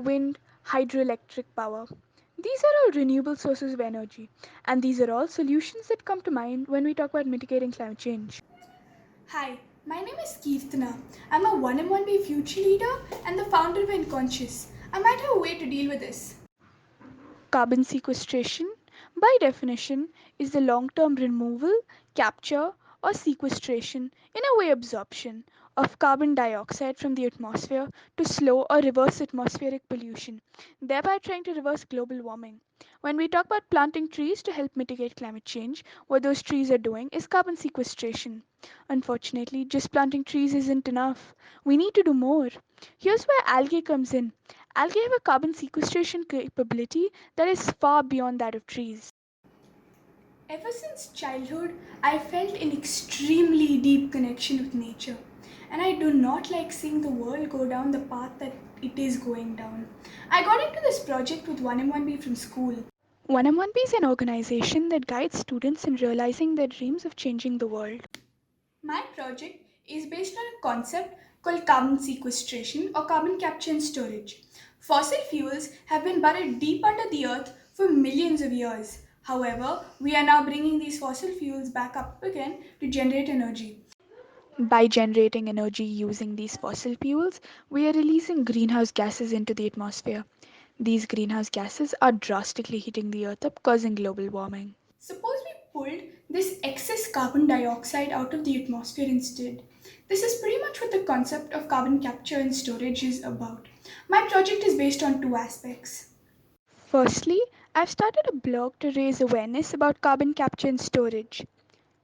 wind, hydroelectric power. These are all renewable sources of energy, and these are all solutions that come to mind when we talk about mitigating climate change. Hi, my name is Keerthana. I'm a 1M1B future leader and the founder of Enconcious. I might have a way to deal with this. Carbon sequestration, by definition, is the long term removal, capture, or sequestration, in a way absorption, of carbon dioxide from the atmosphere to slow or reverse atmospheric pollution, thereby trying to reverse global warming. When we talk about planting trees to help mitigate climate change, what those trees are doing is carbon sequestration. Unfortunately, just planting trees isn't enough. We need to do more. Here's where algae comes in. Algae have a carbon sequestration capability that is far beyond that of trees. Ever since childhood, I felt an extremely deep connection with nature. And I do not like seeing the world go down the path that it is going down. I got into this project with 1M1B from school. 1M1B is an organization that guides students in realizing their dreams of changing the world. My project is based on a concept called carbon sequestration or carbon capture and storage. Fossil fuels have been buried deep under the earth for millions of years. However, we are now bringing these fossil fuels back up again to generate energy. By generating energy using these fossil fuels, we are releasing greenhouse gases into the atmosphere. These greenhouse gases are drastically heating the earth up, causing global warming. Suppose we pulled this excess carbon dioxide out of the atmosphere instead. This is pretty much what the concept of carbon capture and storage is about. My project is based on two aspects. Firstly, I've started a blog to raise awareness about carbon capture and storage.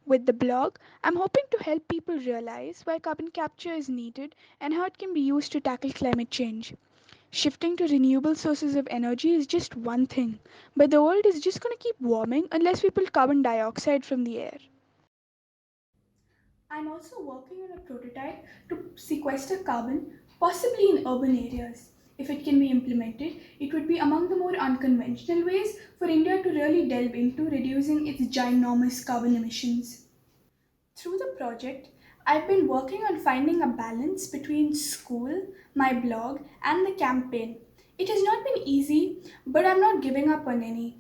With the blog, I'm hoping to help people realize why carbon capture is needed and how it can be used to tackle climate change. Shifting to renewable sources of energy is just one thing, but the world is just going to keep warming unless we pull carbon dioxide from the air. I'm also working on a prototype to sequester carbon, possibly in urban areas. If it can be implemented, it would be among the more unconventional ways for India to really delve into reducing its ginormous carbon emissions. Through the project, I've been working on finding a balance between school, my blog, and the campaign. It has not been easy, but I'm not giving up on any.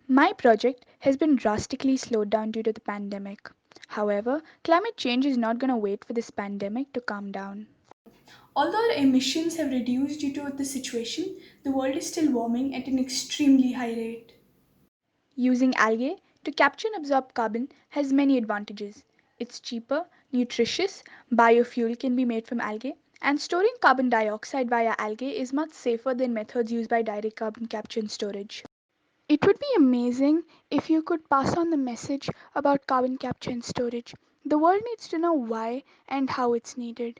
My project has been drastically slowed down due to the pandemic. However, climate change is not going to wait for this pandemic to calm down. Although emissions have reduced due to the situation, the world is still warming at an extremely high rate. Using algae to capture and absorb carbon has many advantages. It's cheaper, nutritious, biofuel can be made from algae, and storing carbon dioxide via algae is much safer than methods used by direct carbon capture and storage. It would be amazing if you could pass on the message about carbon capture and storage. The world needs to know why and how it's needed.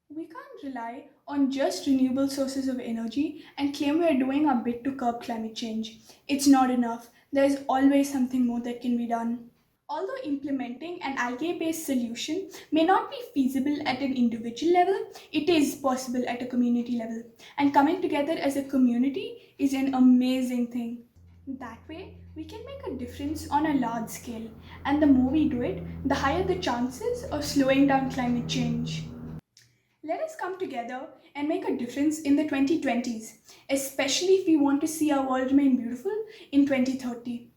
We can't rely on just renewable sources of energy and claim we're doing our bit to curb climate change. It's not enough. There's always something more that can be done. Although implementing an algae based solution may not be feasible at an individual level, it is possible at a community level. And coming together as a community is an amazing thing. That way, we can make a difference on a large scale, and the more we do it, the higher the chances of slowing down climate change. Let us come together and make a difference in the 2020s, especially if we want to see our world remain beautiful in 2030.